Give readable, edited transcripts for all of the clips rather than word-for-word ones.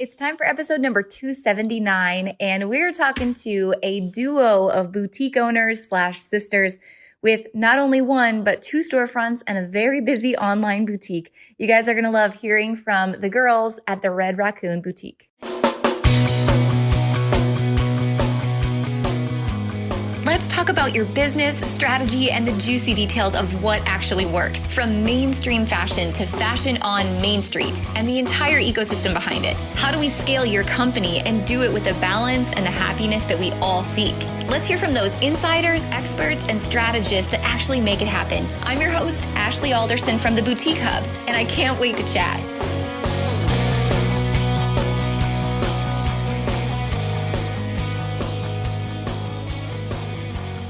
It's time for episode number 279, and we're talking to a duo of boutique owners / sisters with not only one, but two storefronts and a very busy online boutique. You guys are going to love hearing from the girls at the Red Racoon Boutique. Let's talk about your business, strategy, and the juicy details of what actually works, from mainstream fashion to fashion on Main Street and the entire ecosystem behind it. How do we scale your company and do it with the balance and the happiness that we all seek? Let's hear from those insiders, experts, and strategists that actually make it happen. I'm your host, Ashley Alderson from the Boutique Hub, and I can't wait to chat.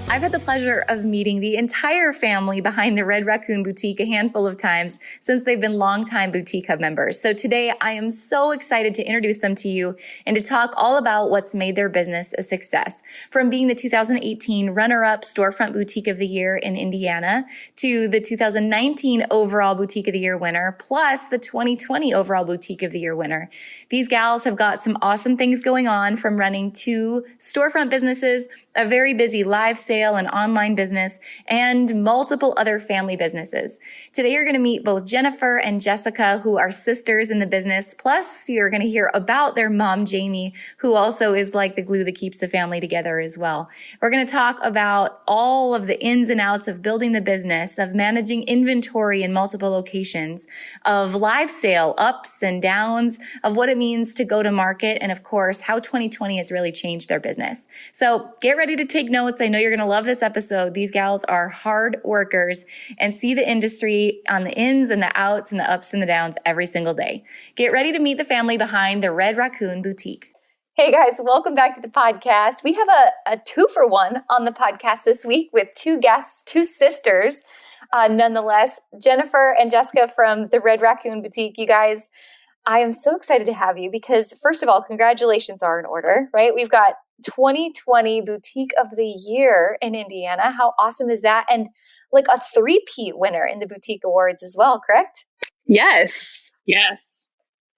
I've had the pleasure of meeting the entire family behind the Red Racoon Boutique a handful of times since they've been longtime Boutique Hub members. So today I am so excited to introduce them to you and to talk all about what's made their business a success. From being the 2018 runner-up Storefront Boutique of the Year in Indiana to the 2019 overall Boutique of the Year winner, plus the 2020 overall Boutique of the Year winner. These gals have got some awesome things going on, from running two storefront businesses, a very busy live sale and online business, and multiple other family businesses. Today, you're going to meet both Jennafer and Jessica, who are sisters in the business. Plus, you're going to hear about their mom, Jamie, who also is like the glue that keeps the family together as well. We're going to talk about all of the ins and outs of building the business, of managing inventory in multiple locations, of live sale ups and downs, of what it means to go to market, and of course, how 2020 has really changed their business. So get ready to take notes. I know you're going to love this episode. These gals are hard workers and see the industry on the ins and the outs and the ups and the downs every single day. Get ready to meet the family behind the Red Racoon Boutique. Hey guys, welcome back to the podcast. We have a 2-for-1 on the podcast this week with two guests, two sisters, nonetheless, Jennafer and Jessica from the Red Racoon Boutique. You guys, I am so excited to have you because, first of all, congratulations are in order, right? We've got 2020 Boutique of the Year in Indiana. How awesome is that? And like a 3-peat winner in the Boutique Awards as well, correct? Yes. Yes.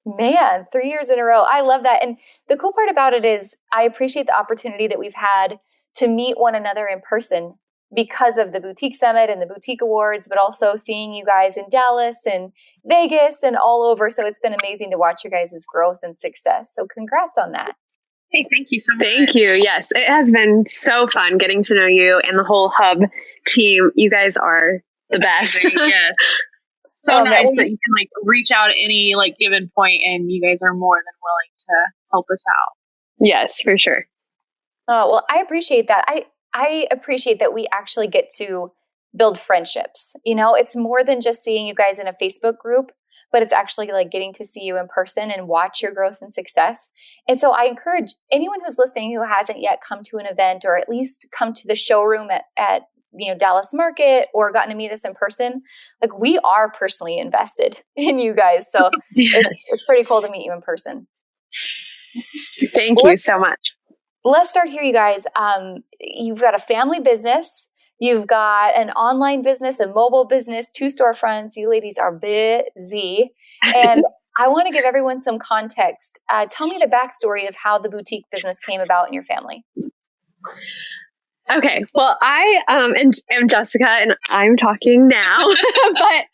Man, 3 years in a row. I love that. And the cool part about it is I appreciate the opportunity that we've had to meet one another in person because of the Boutique Summit and the Boutique Awards, but also seeing you guys in Dallas and Vegas and all over. So it's been amazing to watch your guys' growth and success. So congrats on that. Hey, thank you so much. Thank you. Yes, it has been so fun getting to know you and the whole Hub team. You guys are the best. Yes. So nice that you can reach out at any given point, and you guys are more than willing to help us out. Yes, for sure. Oh, well, I appreciate that. I appreciate that we actually get to build friendships. You know, it's more than just seeing you guys in a Facebook group, but it's actually getting to see you in person and watch your growth and success. And so I encourage anyone who's listening who hasn't yet come to an event, or at least come to the showroom at Dallas Market, or gotten to meet us in person. We are personally invested in you guys. So yes. It's pretty cool to meet you in person. Thank you so much. Let's start here, you guys. You've got a family business. You've got an online business, a mobile business, 2 storefronts. You ladies are busy. And I want to give everyone some context. Tell me the backstory of how the boutique business came about in your family. Okay. Well, I am Jessica, and I'm talking now. But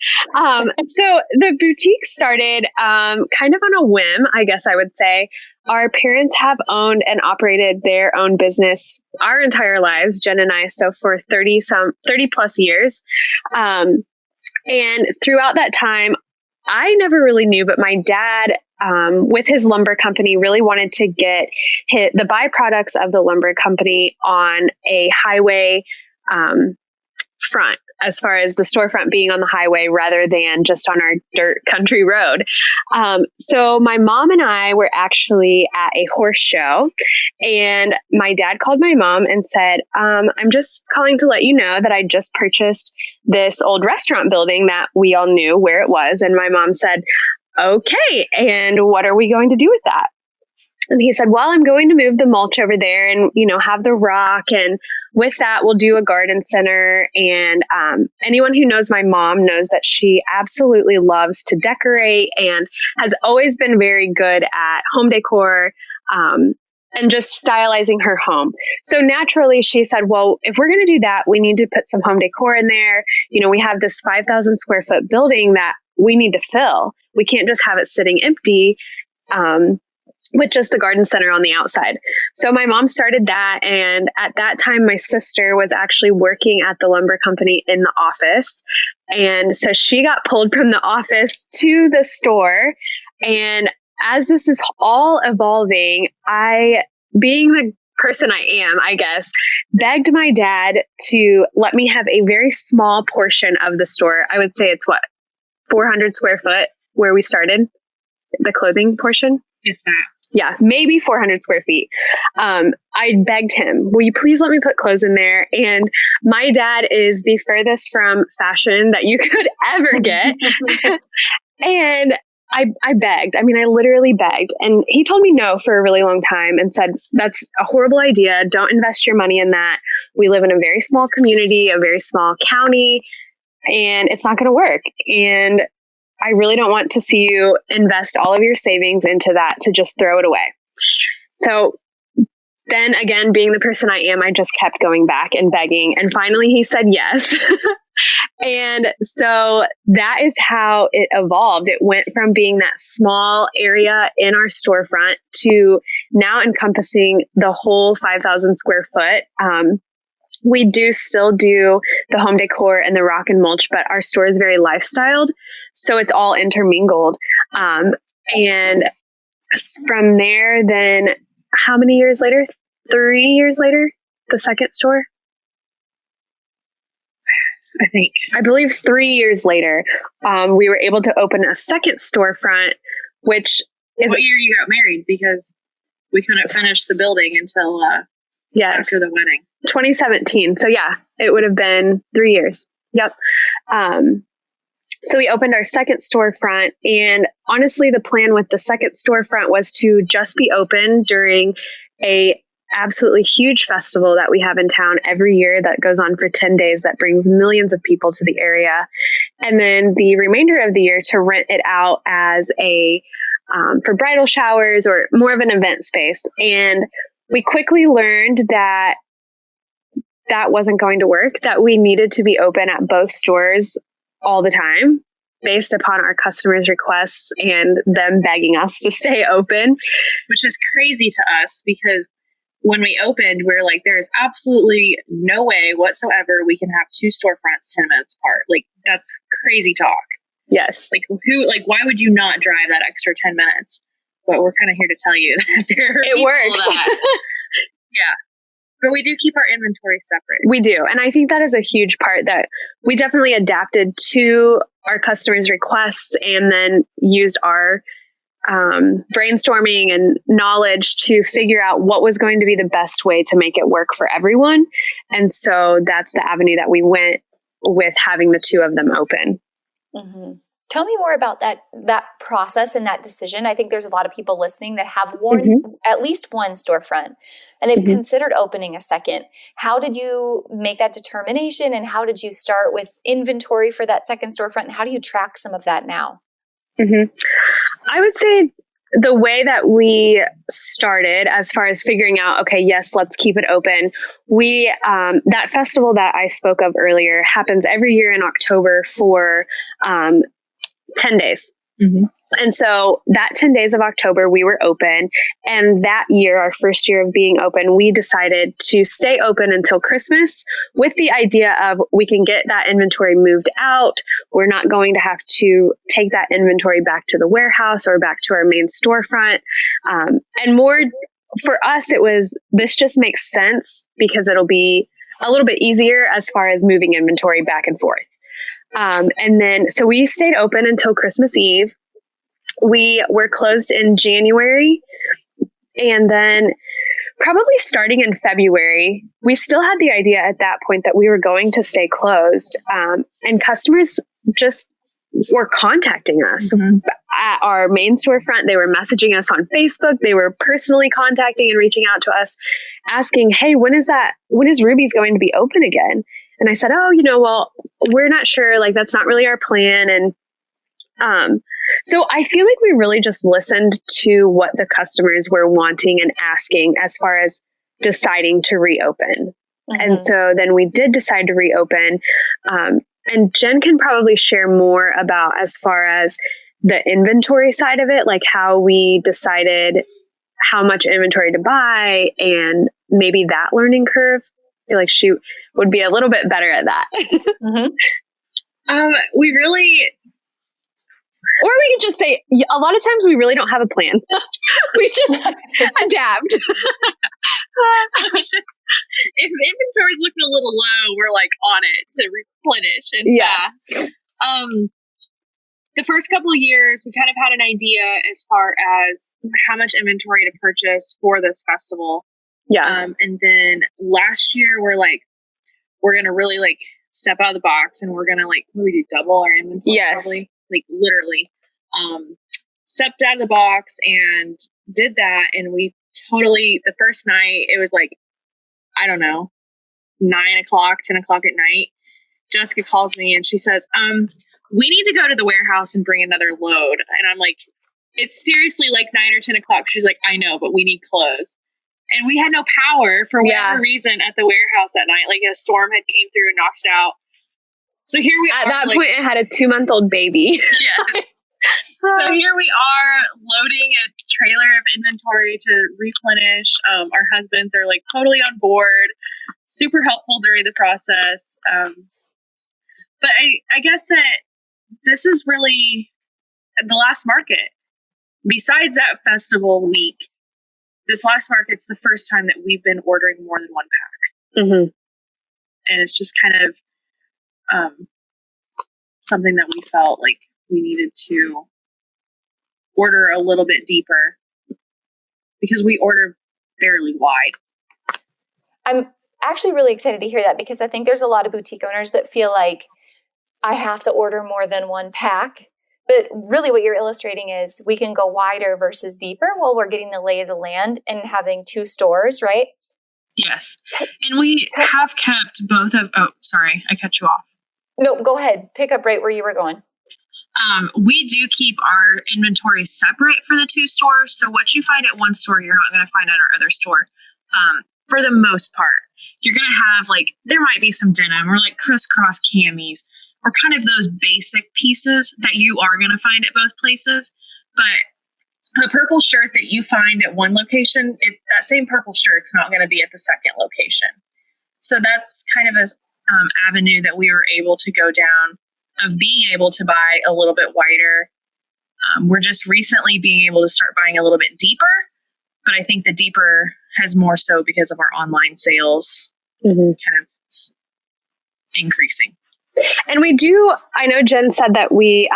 so the boutique started kind of on a whim, I guess I would say. Our parents have owned and operated their own business our entire lives, Jen and I, so for 30 plus years. And throughout that time, I never really knew, but my dad, with his lumber company, really wanted to get the byproducts of the lumber company on a highway front, as far as the storefront being on the highway rather than just on our dirt country road. So my mom and I were actually at a horse show, and my dad called my mom and said, I'm just calling to let you know that I just purchased this old restaurant building that we all knew where it was. And my mom said, okay, and what are we going to do with that? And he said, well, I'm going to move the mulch over there and, have the rock. And with that, we'll do a garden center. And anyone who knows my mom knows that she absolutely loves to decorate and has always been very good at home decor and just stylizing her home. So naturally, she said, well, if we're going to do that, we need to put some home decor in there. We have this 5,000 square foot building that we need to fill. We can't just have it sitting empty. With just the garden center on the outside. So my mom started that. And at that time, my sister was actually working at the lumber company in the office. And so she got pulled from the office to the store. And as this is all evolving, I, being the person I am, I guess, begged my dad to let me have a very small portion of the store. I would say it's 400 square foot where we started, the clothing portion. If that. Yeah, maybe 400 square feet. I begged him, will you please let me put clothes in there? And my dad is the furthest from fashion that you could ever get. And I begged. I mean, I literally begged. And he told me no for a really long time and said, that's a horrible idea. Don't invest your money in that. We live in a very small community, a very small county, and it's not going to work. And I really don't want to see you invest all of your savings into that to just throw it away. So then again, being the person I am, I just kept going back and begging. And finally he said yes. And so that is how it evolved. It went from being that small area in our storefront to now encompassing the whole 5,000 square foot. We do still do the home decor and the rock and mulch, but our store is very lifestyled. So it's all intermingled. And from there, then how many years later? 3 years later, the second store? I believe 3 years later, we were able to open a second storefront, which is... What year you got married? Because we couldn't finish the building until after the wedding. 2017. So yeah, it would have been 3 years. Yep. So we opened our second storefront, and honestly, the plan with the second storefront was to just be open during a absolutely huge festival that we have in town every year that goes on for 10 days that brings millions of people to the area. And then the remainder of the year to rent it out as for bridal showers or more of an event space. And we quickly learned that wasn't going to work, that we needed to be open at both stores all the time based upon our customers' requests and them begging us to stay open. Which is crazy to us because when we opened, we were like, there's absolutely no way whatsoever we can have two storefronts 10 minutes apart. Like, that's crazy talk. Yes. Why would you not drive that extra 10 minutes? But we're kind of here to tell you that it works. Yeah. But we do keep our inventory separate. We do. And I think that is a huge part that we definitely adapted to our customers' requests and then used our brainstorming and knowledge to figure out what was going to be the best way to make it work for everyone. And so that's the avenue that we went with, having the two of them open. Mm-hmm. Tell me more about that process and that decision. I think there's a lot of people listening that have at least one storefront and they've considered opening a second. How did you make that determination, and how did you start with inventory for that second storefront? And how do you track some of that now? I would say the way that we started, as far as figuring out, okay, yes, let's keep it open. We, that festival that I spoke of earlier happens every year in October for 10 days. And so that 10 days of October, we were open. And that year, our first year of being open, we decided to stay open until Christmas with the idea of we can get that inventory moved out. We're not going to have to take that inventory back to the warehouse or back to our main storefront. And more for us, it was, this just makes sense because it'll be a little bit easier as far as moving inventory back and forth. And then, so we stayed open until Christmas Eve. We were closed in January, and then probably starting in February, we still had the idea at that point that we were going to stay closed. And customers just were contacting us Mm-hmm. at our main storefront. They were messaging us on Facebook. They were personally contacting and reaching out to us asking, hey, when is Ruby's going to be open again? And I said, well, we're not sure. Like, that's not really our plan. And so I feel like we really just listened to what the customers were wanting and asking as far as deciding to reopen. Mm-hmm. And so then we did decide to reopen. And Jen can probably share more about as far as the inventory side of it, like how we decided how much inventory to buy and maybe that learning curve. I feel like she would be a little bit better at that. Mm-hmm. We really, or we could just say, a lot of times we really don't have a plan. We just adapt. If inventory's looking a little low, we're like on it to replenish and fast. The first couple of years, we kind of had an idea as far as how much inventory to purchase for this festival. Yeah. And then last year, we're going to really like step out of the box and we're going to what do we do? Double our inventory. Yes. Probably, like literally, stepped out of the box and did that. And we totally, the first night, it was like, I don't know, 9 o'clock, 10 o'clock at night. Jessica calls me and she says, we need to go to the warehouse and bring another load. And I'm like, it's seriously like 9 or 10 o'clock. She's like, I know, but we need clothes. And we had no power for whatever reason at the warehouse that night. Like a storm had came through and knocked it out. So here we are. At that point, I had a 2-month-old baby. Yeah. So here we are loading a trailer of inventory to replenish. Our husbands are like totally on board, super helpful during the process. But I guess that this is really the last market. Besides that festival week, this last market's the first time that we've been ordering more than one pack. Mm-hmm. And it's just kind of something that we felt like we needed to order a little bit deeper because we order fairly wide. I'm actually really excited to hear that because I think there's a lot of boutique owners that feel like I have to order more than one pack. But really what you're illustrating is we can go wider versus deeper while we're getting the lay of the land and having 2 stores, right? Yes. And we have kept both of, oh, sorry, I cut you off. No, go ahead. Pick up right where you were going. We do keep our inventory separate for the 2 stores. So what you find at one store, you're not going to find at our other store. For the most part, you're going to have there might be some denim or crisscross camis or kind of those basic pieces that you are going to find at both places. But the purple shirt that you find at one location, that same purple shirt's not going to be at the second location. So that's kind of a avenue that we were able to go down of being able to buy a little bit wider. We're just recently being able to start buying a little bit deeper, but I think the deeper has more so because of our online sales kind of increasing. And we do, I know Jen said that we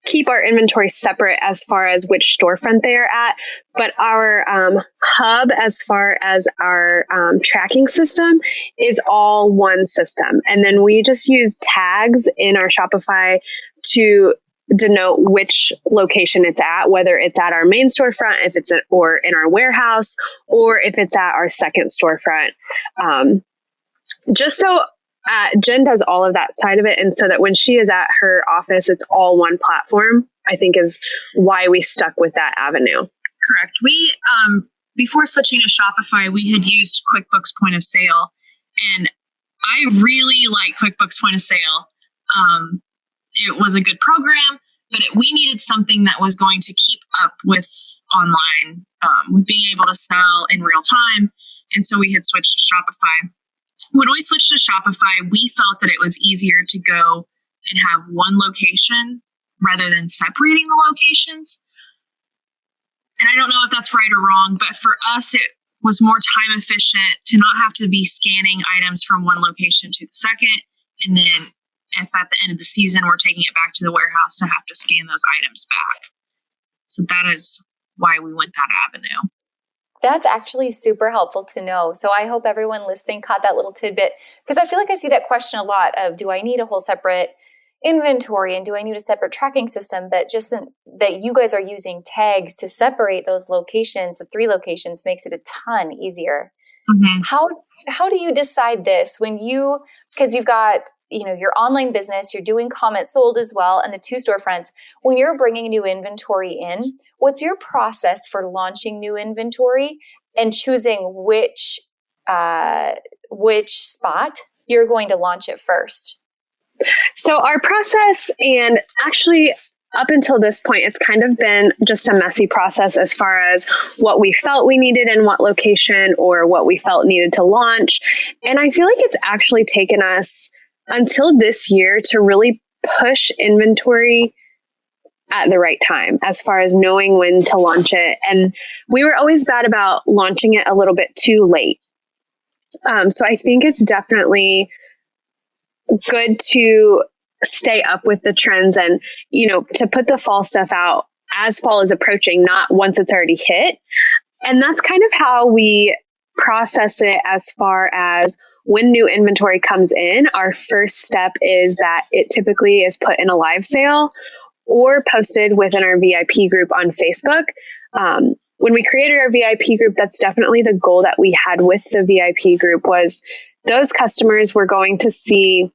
keep our inventory separate as far as which storefront they are at, but our hub as far as our tracking system is all one system. And then we just use tags in our Shopify to denote which location it's at, whether it's at our main storefront, if it's or in our warehouse, or if it's at our second storefront. Just so Jen does all of that side of it. And so that when she is at her office, it's all one platform, I think is why we stuck with that avenue. Correct. We, before switching to Shopify, we had used QuickBooks Point of Sale, and I really like QuickBooks Point of Sale. It was a good program, but we needed something that was going to keep up with online, with being able to sell in real time. And so we had switched to Shopify. When we switched to Shopify, we felt that it was easier to go and have one location rather than separating the locations. And I don't know if that's right or wrong, but for us, it was more time efficient to not have to be scanning items from one location to the second. And then if at the end of the season, we're taking it back to the warehouse to have to scan those items back. So that is why we went that avenue. That's actually super helpful to know. So I hope everyone listening caught that little tidbit because I feel like I see that question a lot of, do I need a whole separate inventory and do I need a separate tracking system? But just that you guys are using tags to separate those locations, the 3 locations, makes it a ton easier. Mm-hmm. How do you decide this because you've got, your online business, you're doing comment sold as well, and the 2 storefronts. When you're bringing new inventory in, what's your process for launching new inventory and choosing which spot you're going to launch it first? So our process, and actually up until this point, it's kind of been just a messy process as far as what we felt we needed in what location or what we felt needed to launch. And I feel like it's actually taken us until this year to really push inventory at the right time as far as knowing when to launch it. And we were always bad about launching it a little bit too late. So I think it's definitely good to stay up with the trends and, to put the fall stuff out as fall is approaching, not once it's already hit. And that's kind of how we process it as far as when new inventory comes in. Our first step is that it typically is put in a live sale or posted within our VIP group on Facebook. When we created our VIP group, that's definitely the goal that we had with the VIP group, was those customers were going to see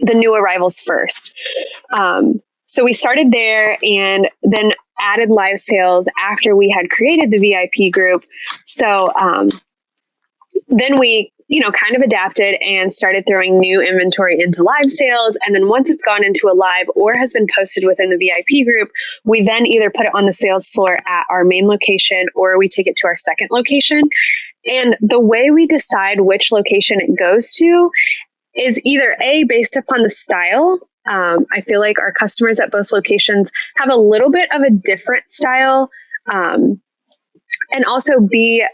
the new arrivals first. So we started there and then added live sales after we had created the VIP group. So then we, kind of adapted and started throwing new inventory into live sales. And then once it's gone into a live or has been posted within the VIP group, we then either put it on the sales floor at our main location or we take it to our second location. And the way we decide which location it goes to is either based upon the style. I feel like our customers at both locations have a little bit of a different style. And also B,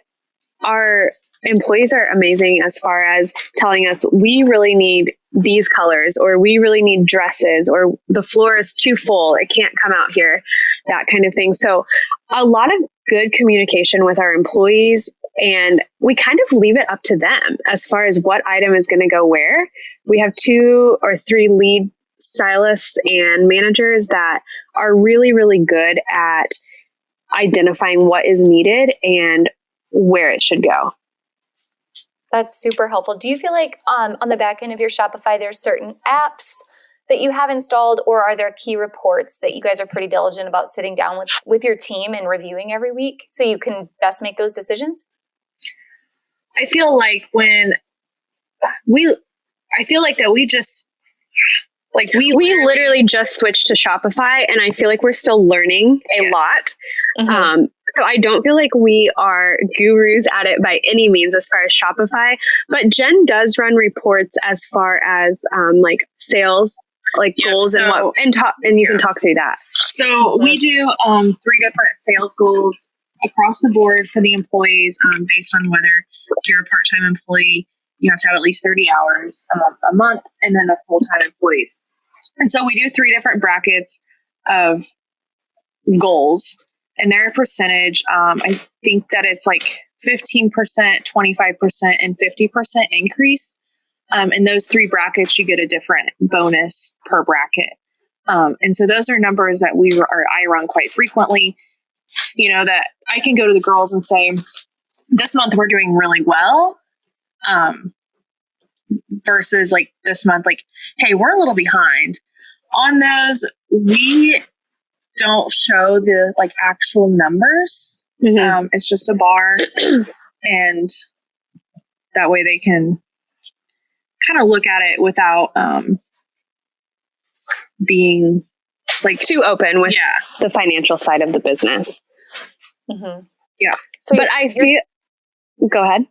our employees are amazing as far as telling us we really need these colors, or we really need dresses, or the floor is too full, it can't come out here, that kind of thing. So a lot of good communication with our employees, and we kind of leave it up to them as far as what item is going to go where. We have 2 or 3 lead stylists and managers that are really, really good at identifying what is needed and where it should go. That's super helpful. Do you feel like on the back end of your Shopify, there's certain apps that you have installed, or are there key reports that you guys are pretty diligent about sitting down with your team and reviewing every week so you can best make those decisions? I feel like we literally just switched to Shopify, and I feel like we're still learning a lot. Mm-hmm. So I don't feel like we are gurus at it by any means as far as Shopify, but Jen does run reports as far as sales, goals, and you can talk through that. So we do 3 different sales goals across the board for the employees, based on whether you're a part-time employee, you have to have at least 30 hours a month, and then a full-time employees. And so we do 3 different brackets of goals, and they're a percentage. I think that it's 15%, 25%, and 50% increase. In those 3 brackets, you get a different bonus per bracket. And so those are numbers that I run quite frequently, that I can go to the girls and say, this month we're doing really well. Versus this month, hey, we're a little behind. On those, we don't show the actual numbers. Mm-hmm. It's just a bar, and that way they can kind of look at it without being too open with the financial side of the business. Mm-hmm. Yeah. So, but I feel. Go ahead.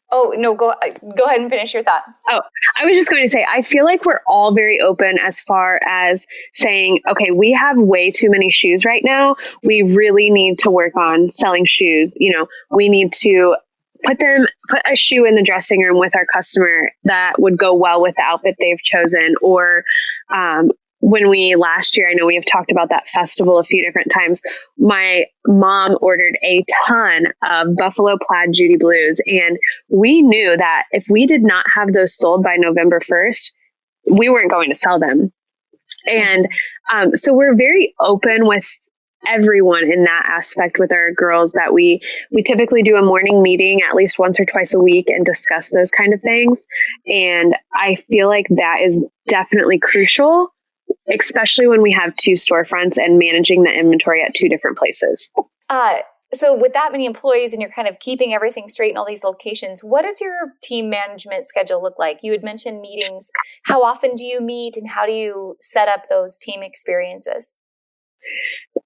Oh, no, go ahead and finish your thought. Oh, I was just going to say, I feel like we're all very open as far as saying, okay, we have way too many shoes right now. We really need to work on selling shoes. We need to put a shoe in the dressing room with our customer that would go well with the outfit they've chosen. Or, when last year, I know we have talked about that festival a few different times, my mom ordered a ton of Buffalo Plaid Judy Blues. And we knew that if we did not have those sold by November 1st, we weren't going to sell them. And so we're very open with everyone in that aspect with our girls, that we typically do a morning meeting at least once or twice a week and discuss those kind of things. And I feel like that is definitely crucial, especially when we have two storefronts and managing the inventory at two different places. So with that many employees and you're kind of keeping everything straight in all these locations, what does your team management schedule look like? You had mentioned meetings. How often do you meet and how do you set up those team experiences?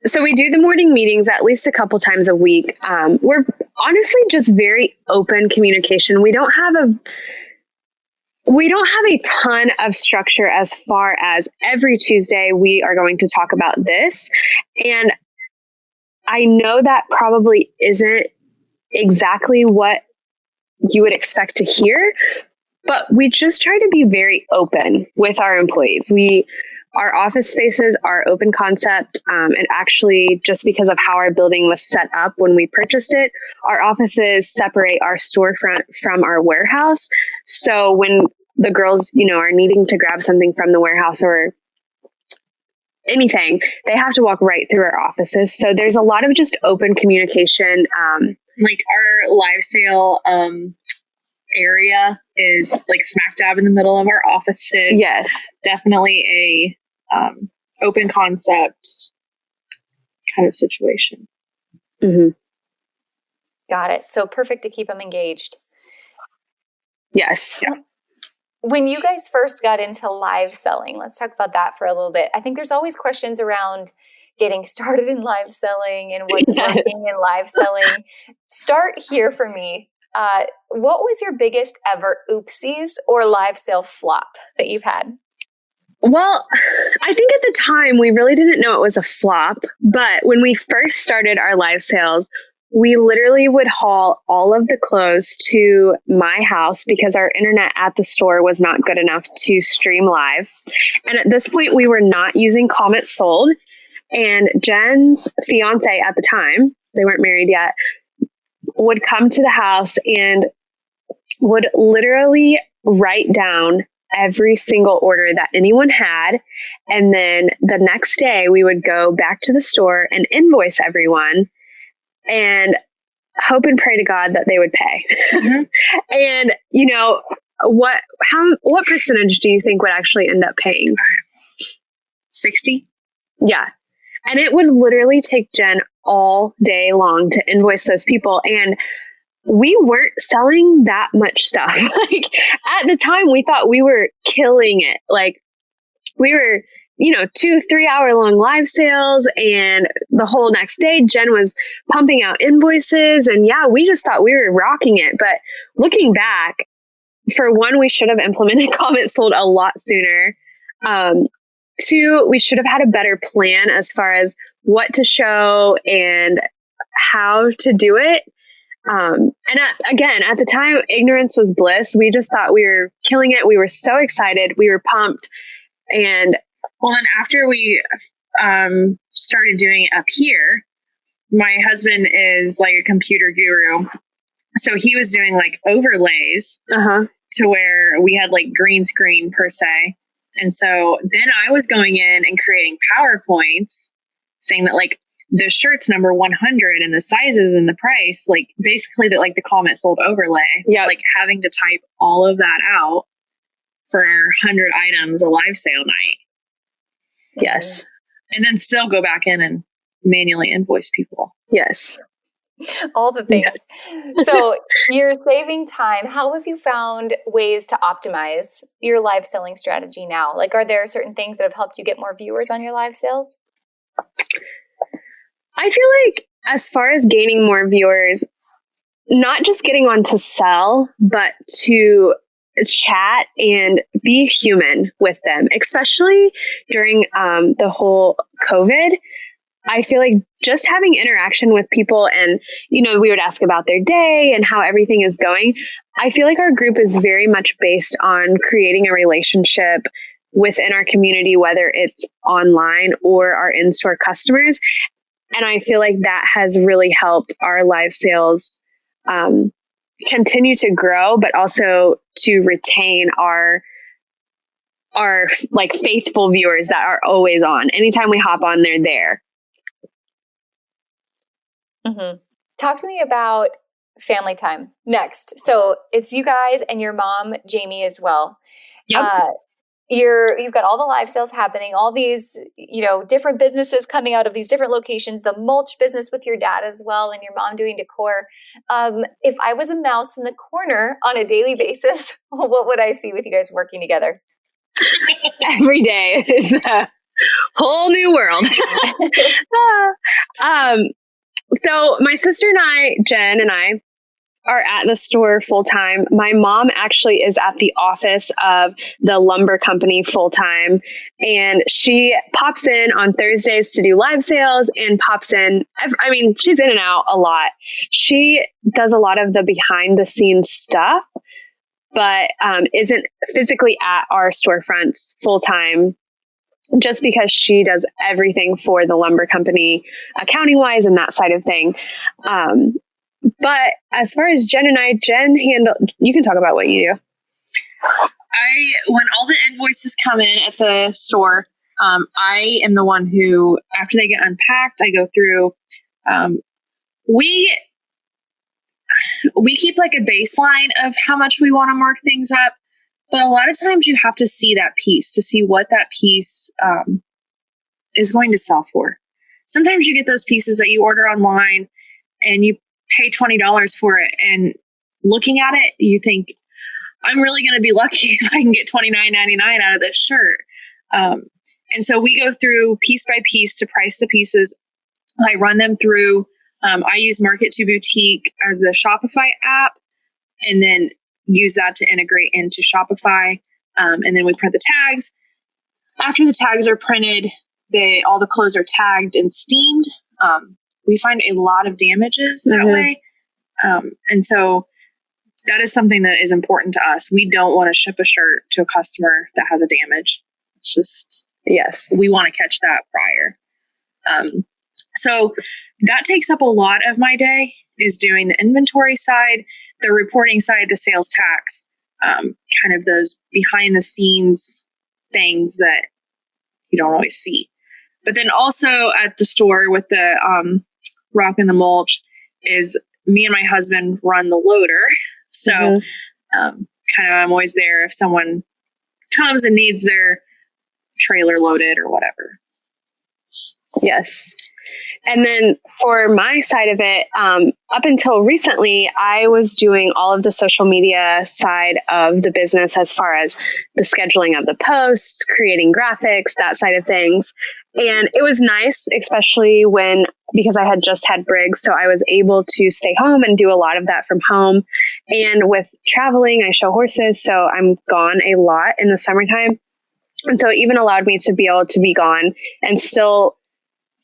So we do the morning meetings at least a couple times a week. We're honestly just very open communication. We don't have a ton of structure as far as every Tuesday we are going to talk about this. And I know that probably isn't exactly what you would expect to hear, but we just try to be very open with our employees. Our office spaces are open concept, and actually just because of how our building was set up when we purchased it, our offices separate our storefront from our warehouse. So when the girls, are needing to grab something from the warehouse or anything, they have to walk right through our offices. So there's a lot of just open communication. Like our live sale area is like smack dab in the middle of our offices. Yes. Definitely a open concept kind of situation. Mm-hmm. Got it. So perfect to keep them engaged. Yes. Yeah. When you guys first got into live selling, let's talk about that for a little bit. I think there's always questions around getting started in live selling and what's working in live selling. Start here for me. What was your biggest ever oopsies or live sale flop that you've had? Well, I think at the time we really didn't know it was a flop, but when we first started our live sales, we literally would haul all of the clothes to my house because our internet at the store was not good enough to stream live. And at this point, we were not using Comment Sold. And Jen's fiance at the time, they weren't married yet, would come to the house and would literally write down every single order that anyone had. And then the next day, we would go back to the store and invoice everyone and hope and pray to God that they would pay. Mm-hmm. And what percentage do you think would actually end up paying? 60? Yeah. And it would literally take Jen all day long to invoice those people. And we weren't selling that much stuff. Like at the time we thought we were killing it. Like we were 2-3 hour long live sales, and the whole next day Jen was pumping out invoices, and we just thought we were rocking it. But looking back, for one, we should have implemented Comment Sold a lot sooner. Two, we should have had a better plan as far as what to show and how to do it. At the time, ignorance was bliss. We just thought we were killing it. We were so excited. We were pumped. And well, and after we started doing it up here, my husband is like a computer guru. So he was doing like overlays to where we had like green screen per se. And so then I was going in and creating PowerPoints saying that like the shirt's number 100 and the sizes and the price, like basically that like the Comment Sold overlay, like having to type all of that out for 100 items a live sale night. Yes. And then still go back in and manually invoice people. Yes. All the things. Yes. So you're saving time. How have you found ways to optimize your live selling strategy now? Like, are there certain things that have helped you get more viewers on your live sales? I feel like as far as gaining more viewers, not just getting on to sell, but to chat and be human with them, especially during the whole COVID. I feel like just having interaction with people and, we would ask about their day and how everything is going. I feel like our group is very much based on creating a relationship within our community, whether it's online or our in-store customers. And I feel like that has really helped our live sales continue to grow, but also to retain our are like faithful viewers that are always on. Anytime we hop on, they're there. Mm-hmm. Talk to me about family time next. So it's you guys and your mom, Jamie, as well. Yep. You've got all the live sales happening, all these, different businesses coming out of these different locations, the mulch business with your dad as well, and your mom doing decor. If I was a mouse in the corner on a daily basis, what would I see with you guys working together? Every day is a whole new world. So my sister and I, Jen and I, are at the store full time. My mom actually is at the office of the lumber company full time, and she pops in on Thursdays to do live sales and pops in. She's in and out a lot. She does a lot of the behind the scenes stuff, but isn't physically at our storefronts full time, just because she does everything for the lumber company, accounting wise and that side of thing. But as far as Jen and I, you can talk about what you do. When all the invoices come in at the store, I am the one who, after they get unpacked, I go through, we keep like a baseline of how much we want to mark things up. But a lot of times you have to see that piece to see what that piece is going to sell for. Sometimes you get those pieces that you order online and you pay $20 for it. And looking at it, you think, I'm really going to be lucky if I can get $29.99 out of this shirt. And so we go through piece by piece to price the pieces. I run them through. I use Market to Boutique as the Shopify app, and then use that to integrate into Shopify. And then we print the tags. After the tags are printed, all the clothes are tagged and steamed. We find a lot of damages that way. And so that is something that is important to us. We don't want to ship a shirt to a customer that has a damage. It's just, yes, we want to catch that prior. So that takes up a lot of my day, is doing the inventory side, the reporting side, the sales tax, kind of those behind the scenes things that you don't always see. But then also at the store with the rock and the mulch, is me and my husband run the loader. So kind of I'm always there if someone comes and needs their trailer loaded or whatever. Yes. And then for my side of it, up until recently, I was doing all of the social media side of the business, as far as the scheduling of the posts, creating graphics, that side of things. And it was nice, especially because I had just had Briggs, so I was able to stay home and do a lot of that from home. And with traveling, I show horses, so I'm gone a lot in the summertime. And so it even allowed me to be able to be gone and still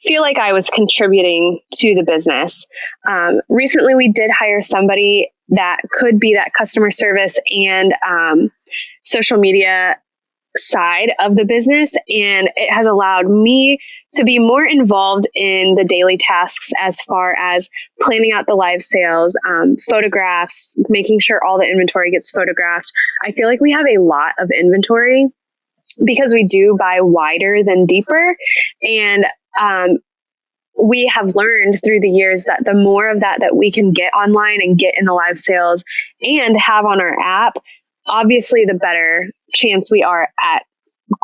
feel like I was contributing to the business. Recently, we did hire somebody that could be that customer service and social media side of the business. And it has allowed me to be more involved in the daily tasks, as far as planning out the live sales, photographs, making sure all the inventory gets photographed. I feel like we have a lot of inventory because we do buy wider than deeper. And we have learned through the years that the more of that we can get online and get in the live sales and have on our app, obviously the better chance we are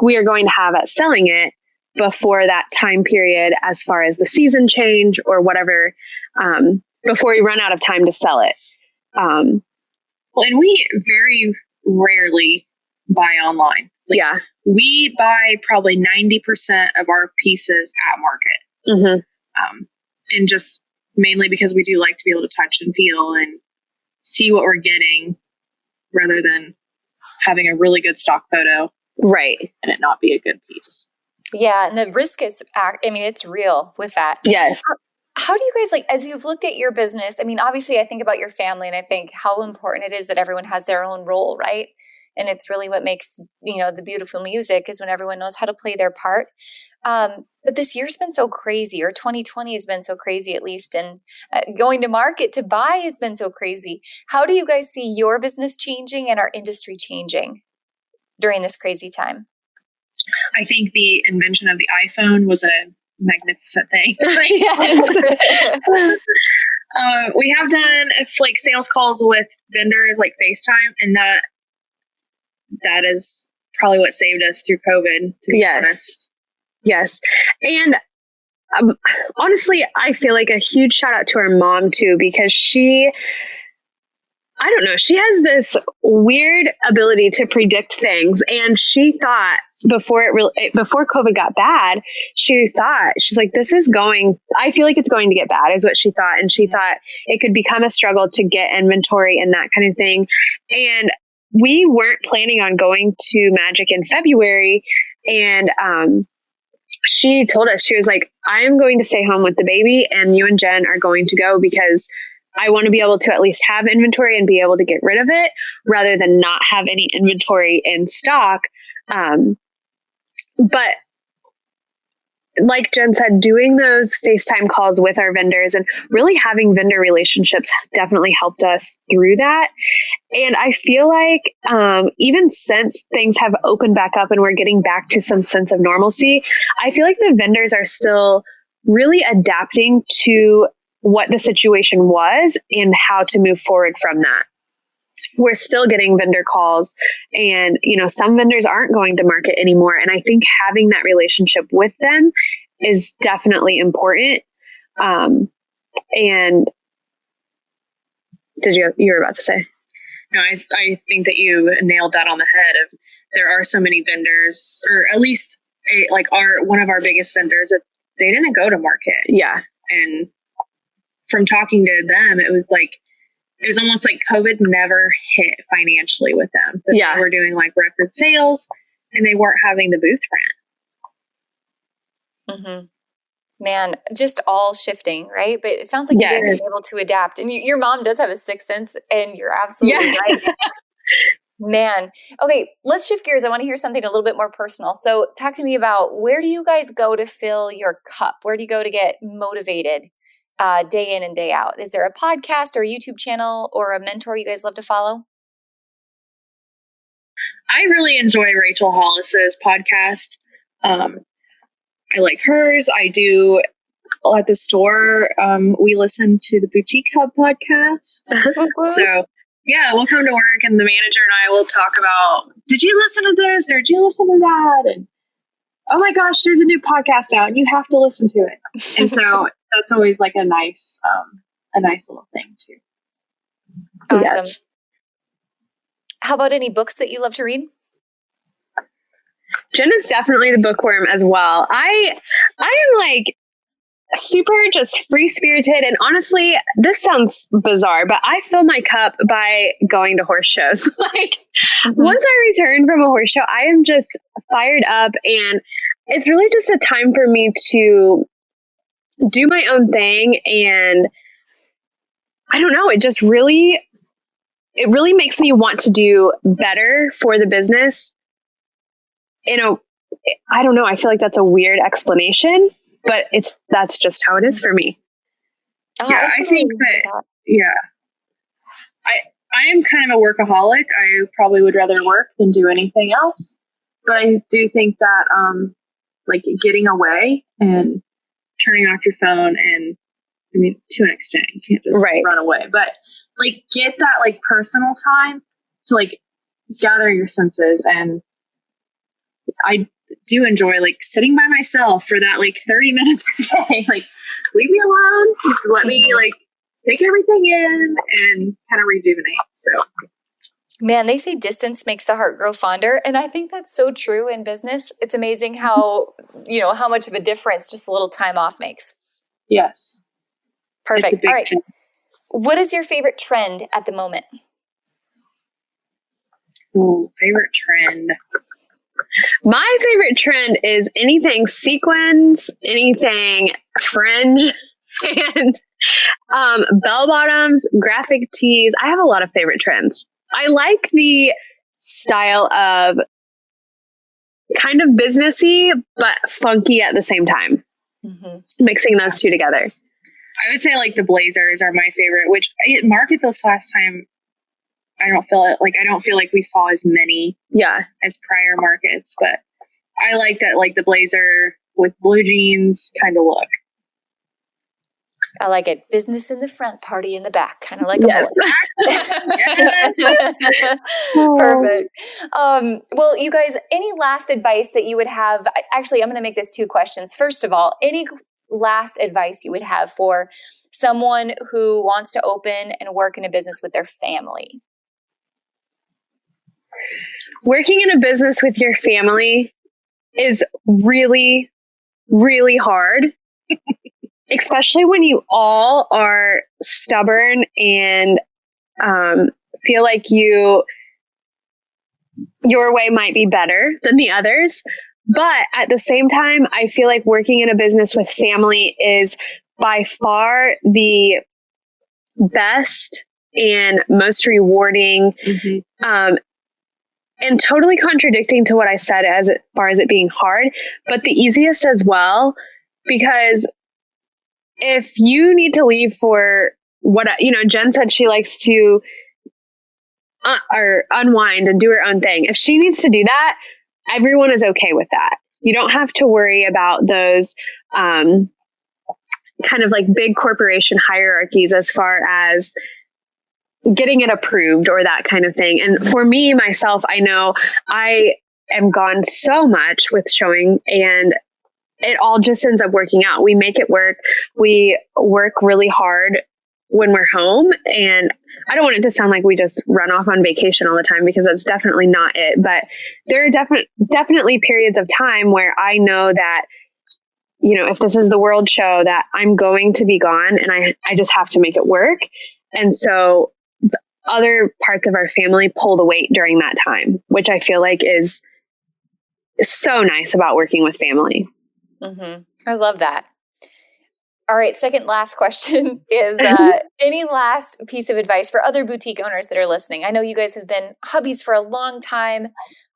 going to have at selling it before that time period, as far as the season change or whatever, before we run out of time to sell it. Well, and we very rarely buy online. Yeah. We buy probably 90% of our pieces at market. And just mainly because we do like to be able to touch and feel and see what we're getting, rather than having a really good stock photo. Right. And it not be a good piece. Yeah. And the risk is, it's real with that. Yes. How do you guys, as you've looked at your business, obviously I think about your family and I think how important it is that everyone has their own role, right? And it's really what makes, the beautiful music, is when everyone knows how to play their part. But this year's been so crazy, or 2020 has been so crazy, at least. And going to market to buy has been so crazy. How do you guys see your business changing and our industry changing during this crazy time? I think the invention of the iPhone was a magnificent thing. Yes. We have done like sales calls with vendors like FaceTime, and that is probably what saved us through COVID, to be honest. Yes. And honestly, I feel like a huge shout out to our mom too, because I don't know, she has this weird ability to predict things. And she thought before COVID got bad, she's like, I feel like it's going to get bad, is what she thought. And she thought it could become a struggle to get inventory and that kind of thing. And we weren't planning on going to Magic in February. And, she told us, she was like, I am going to stay home with the baby and you and Jen are going to go because I want to be able to at least have inventory and be able to get rid of it rather than not have any inventory in stock. But like Jen said, doing those FaceTime calls with our vendors and really having vendor relationships definitely helped us through that. And I feel like even since things have opened back up and we're getting back to some sense of normalcy, I feel like the vendors are still really adapting to what the situation was and how to move forward from that. We're still getting vendor calls and, some vendors aren't going to market anymore. And I think having that relationship with them is definitely important. And you were about to say? No, I think that you nailed that on the head. There are so many vendors, or at least one of our biggest vendors, that they didn't go to market. Yeah. And from talking to them, it was almost like COVID never hit financially with them. They were doing like record sales and they weren't having the booth rent. Mm-hmm. Man, just all shifting, right? But it sounds like you guys are able to adapt. And your mom does have a sixth sense, and you're absolutely right. Man. Okay, let's shift gears. I want to hear something a little bit more personal. So talk to me about, where do you guys go to fill your cup? Where do you go to get motivated day in and day out? Is there a podcast or a YouTube channel or a mentor you guys love to follow? I really enjoy Rachel Hollis's podcast. I like hers. I do at the store. We listen to the Boutique Hub podcast. So yeah, we'll come to work and the manager and I will talk about, did you listen to this? Or did you listen to that? And oh my gosh, there's a new podcast out and you have to listen to it. And so that's always like a nice little thing too. Awesome. Yes. How about any books that you love to read? Jen is definitely the bookworm as well. I am like super just free spirited. And honestly, this sounds bizarre, but I fill my cup by going to horse shows. Once I return from a horse show, I am just fired up, and it's really just a time for me to do my own thing. And I don't know, it really makes me want to do better for the business. I don't know. I feel like that's a weird explanation, but that's just how it is for me. Yeah, I think that. Yeah, I am kind of a workaholic. I probably would rather work than do anything else. But I do think that, like getting away and turning off your phone, and I mean, to an extent, you can't just run away, but like get that like personal time to like gather your senses. And I do enjoy like sitting by myself for that like 30 minutes a day. Like, leave me alone. Let me like take everything in and kind of rejuvenate. So, man, they say distance makes the heart grow fonder, and I think that's so true in business. It's amazing how how much of a difference just a little time off makes. Yes. Perfect. All right. Thing. What is your favorite trend at the moment? Ooh, favorite trend. My favorite trend is anything sequins, anything fringe, and bell bottoms, graphic tees. I have a lot of favorite trends. I like the style of kind of businessy, but funky at the same time. Mm-hmm. Mixing those two together. I would say like the blazers are my favorite, which I market this last time. I don't feel like we saw as many as prior markets, but I like that, like the blazer with blue jeans kind of look. I like it. Business in the front, party in the back, kind of like Yes. Perfect. Well, you guys, any last advice that you would have? Actually, I'm going to make this 2 questions. First of all, any last advice you would have for someone who wants to open and work in a business with their family? Working in a business with your family is really, really hard. Especially when you all are stubborn and feel like your way might be better than the others. But at the same time, I feel like working in a business with family is by far the best and most rewarding, and totally contradicting to what I said as far as it being hard, but the easiest as well, because if you need to leave for what, Jen said she likes to or unwind and do her own thing. If she needs to do that, everyone is okay with that. You don't have to worry about those kind of like big corporation hierarchies as far as getting it approved or that kind of thing. And for me, myself, I know I am gone so much with showing, and it all just ends up working out. We make it work. We work really hard when we're home. And I don't want it to sound like we just run off on vacation all the time, because that's definitely not it. But there are definitely periods of time where I know that, if this is the world show, that I'm going to be gone and I just have to make it work. And so the other parts of our family pull the weight during that time, which I feel like is so nice about working with family. Mm-hmm. I love that. All right. Second last question is any last piece of advice for other boutique owners that are listening? I know you guys have been hubbies for a long time.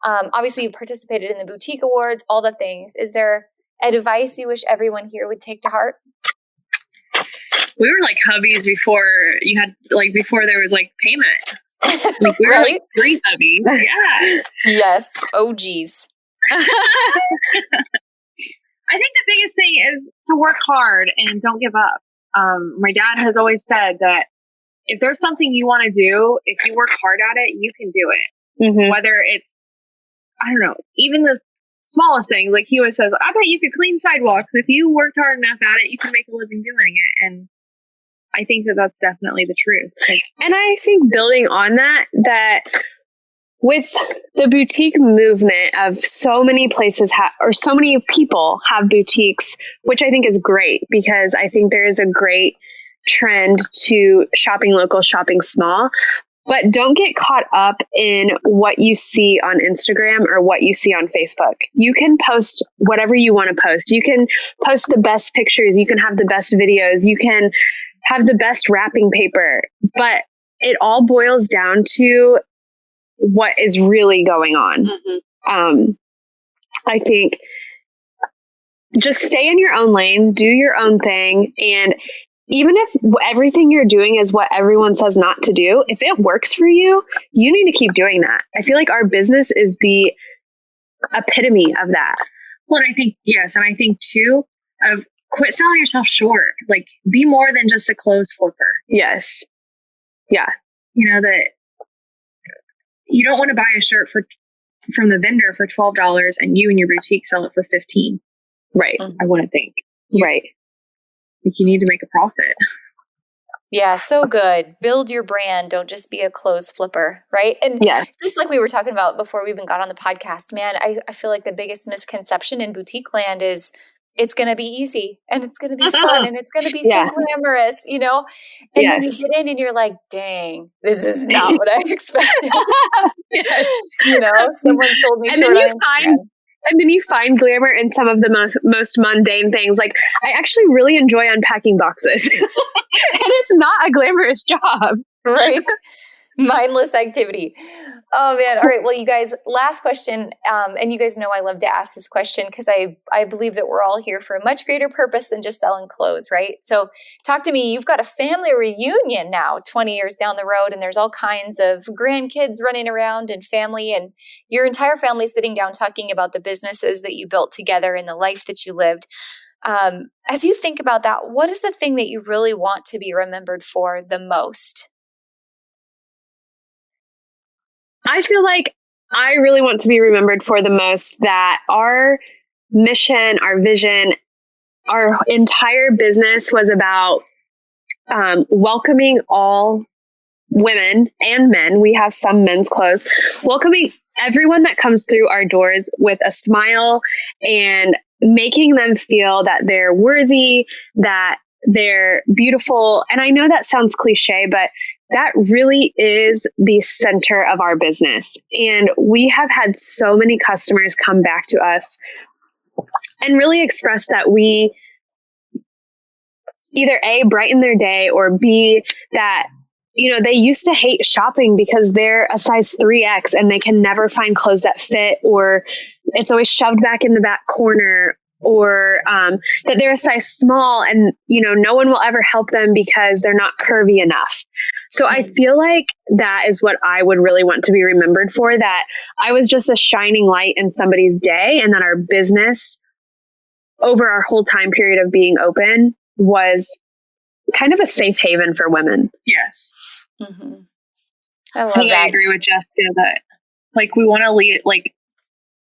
Obviously, you participated in the boutique awards, all the things. Is there advice you wish everyone here would take to heart? We were like hubbies before before there was like payment. Like, we were like 3 hubbies. Yeah. Yes. Oh, geez. I think the biggest thing is to work hard and don't give up. My dad has always said that if there's something you want to do, if you work hard at it, you can do it. Mm-hmm. Whether it's, I don't know, even the smallest things. Like he always says, I bet you could clean sidewalks. If you worked hard enough at it, you can make a living doing it. And I think that that's definitely the truth. And I think building on that with the boutique movement of so many places or so many people have boutiques, which I think is great, because I think there is a great trend to shopping local, shopping small. But don't get caught up in what you see on Instagram or what you see on Facebook. You can post whatever you want to post. You can post the best pictures. You can have the best videos. You can have the best wrapping paper. But it all boils down to what is really going on. Mm-hmm. I think just stay in your own lane, do your own thing. And even if everything you're doing is what everyone says not to do, if it works for you, you need to keep doing that. I feel like our business is the epitome of that. Well, and I think, yes. And I think too, of quit selling yourself short. Like, be more than just a clothes flipper. Yes. Yeah. That you don't want to buy a shirt from the vendor for $12 and you and your boutique sell it for $15. Right. I wouldn't think. Right. Like, you need to make a profit. Yeah, so good. Build your brand. Don't just be a clothes flipper, right? And just like we were talking about before we even got on the podcast, man, I feel like the biggest misconception in boutique land is it's going to be easy and it's going to be fun and it's going to be so glamorous, And then you get in and you're like, dang, this is not what I expected. Someone sold me short. And then you find glamour in some of the most mundane things. Like, I actually really enjoy unpacking boxes. And it's not a glamorous job. Right. Mindless activity. Oh man. All right. Well, you guys, last question. And you guys know I love to ask this question because I believe that we're all here for a much greater purpose than just selling clothes, right? So talk to me. You've got a family reunion now, 20 years down the road, and there's all kinds of grandkids running around and family, and your entire family sitting down talking about the businesses that you built together and the life that you lived. As you think about that, what is the thing that you really want to be remembered for the most? I feel like I really want to be remembered for the most that our mission, our vision, our entire business was about welcoming all women and men. We have some men's clothes, welcoming everyone that comes through our doors with a smile and making them feel that they're worthy, that they're beautiful. And I know that sounds cliche, but that really is the center of our business. And we have had so many customers come back to us and really express that we either A, brighten their day, or B, that, you know, they used to hate shopping because they're a size 3X and they can never find clothes that fit, or it's always shoved back in the back corner, or that they're a size small and, you know, no one will ever help them because they're not curvy enough. So I feel like that is what I would really want to be remembered for, that I was just a shining light in somebody's day, and that our business over our whole time period of being open was kind of a safe haven for women. Yes. Mm-hmm. I love that. I agree with Jessica that like we want to lead, like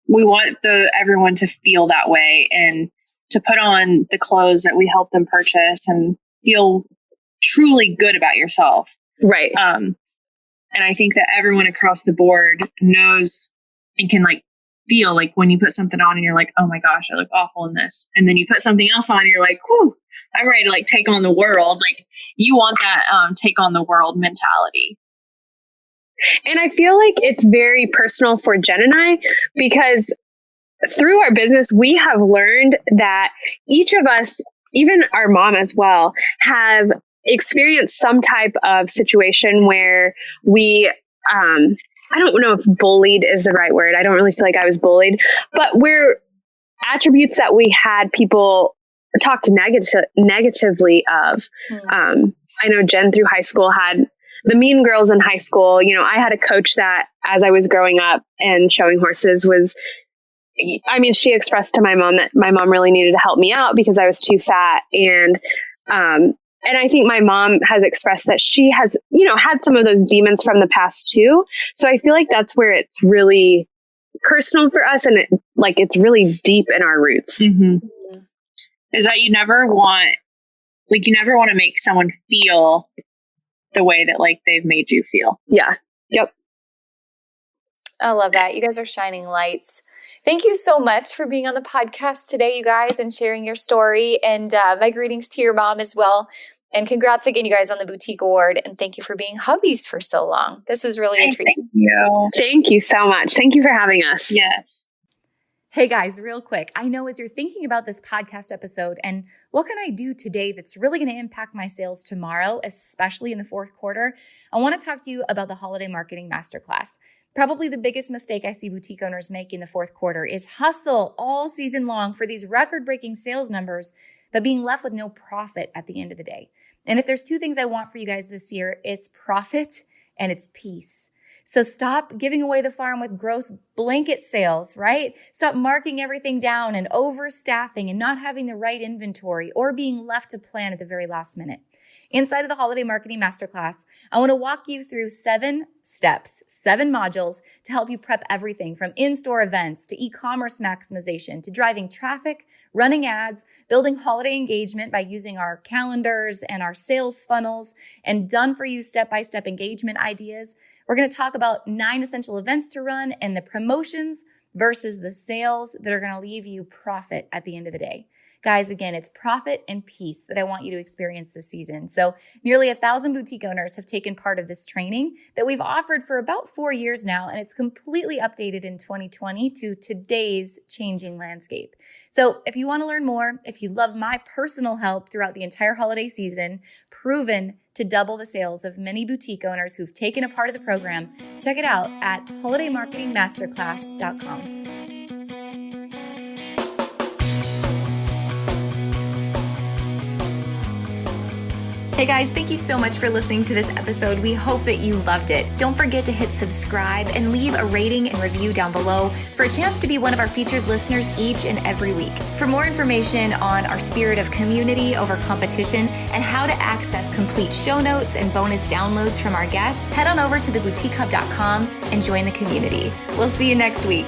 we want everyone to feel that way and to put on the clothes that we help them purchase and feel truly good about yourself. Right. And I think that everyone across the board knows and can like feel like when you put something on and you're like, oh my gosh, I look awful in this. And then you put something else on and you're like, whew, I'm ready to like take on the world. Like you want that take on the world mentality. And I feel like it's very personal for Jen and I, because through our business, we have learned that each of us, even our mom as well, have experienced some type of situation where we, I don't know if bullied is the right word. I don't really feel like I was bullied, but we're attributes that we had people talked negatively of. I know Jen through high school had the mean girls in high school. You know, I had a coach that as I was growing up and showing horses was, I mean, she expressed to my mom that my mom really needed to help me out because I was too fat. And I think my mom has expressed that she has, you know, had some of those demons from the past too. So I feel like that's where it's really personal for us, and it's really deep in our roots. Mm-hmm. Is that you never want to make someone feel the way that like they've made you feel. Yeah. Yep. I love that. You guys are shining lights. Thank you so much for being on the podcast today, you guys, and sharing your story. And my greetings to your mom as well. And congrats again, you guys, on the boutique award. And thank you for being hubbies for so long. This was really a treat. Thank you. Thank you so much. Thank you for having us. Yes. Hey guys, real quick. I know as you're thinking about this podcast episode and what can I do today that's really going to impact my sales tomorrow, especially in the fourth quarter, I want to talk to you about the Holiday Marketing Masterclass. Probably the biggest mistake I see boutique owners make in the fourth quarter is hustle all season long for these record-breaking sales numbers, but being left with no profit at the end of the day. And if there's two things I want for you guys this year, it's profit and it's peace. So stop giving away the farm with gross blanket sales, right? Stop marking everything down and overstaffing and not having the right inventory or being left to plan at the very last minute. Inside of the Holiday Marketing Masterclass, I want to walk you through 7 steps, 7 modules to help you prep everything from in-store events to e-commerce maximization to driving traffic, running ads, building holiday engagement by using our calendars and our sales funnels, and done-for-you step-by-step engagement ideas. We're going to talk about 9 essential events to run and the promotions versus the sales that are going to leave you profit at the end of the day. Guys, again, it's profit and peace that I want you to experience this season. So nearly 1,000 boutique owners have taken part of this training that we've offered for about 4 years now, and it's completely updated in 2020 to today's changing landscape. So if you want to learn more, if you love my personal help throughout the entire holiday season, proven to double the sales of many boutique owners who've taken a part of the program. Check it out at holidaymarketingmasterclass.com. Hey guys, thank you so much for listening to this episode. We hope that you loved it. Don't forget to hit subscribe and leave a rating and review down below for a chance to be one of our featured listeners each and every week. For more information on our spirit of community over competition and how to access complete show notes and bonus downloads from our guests, head on over to theboutiquehub.com and join the community. We'll see you next week.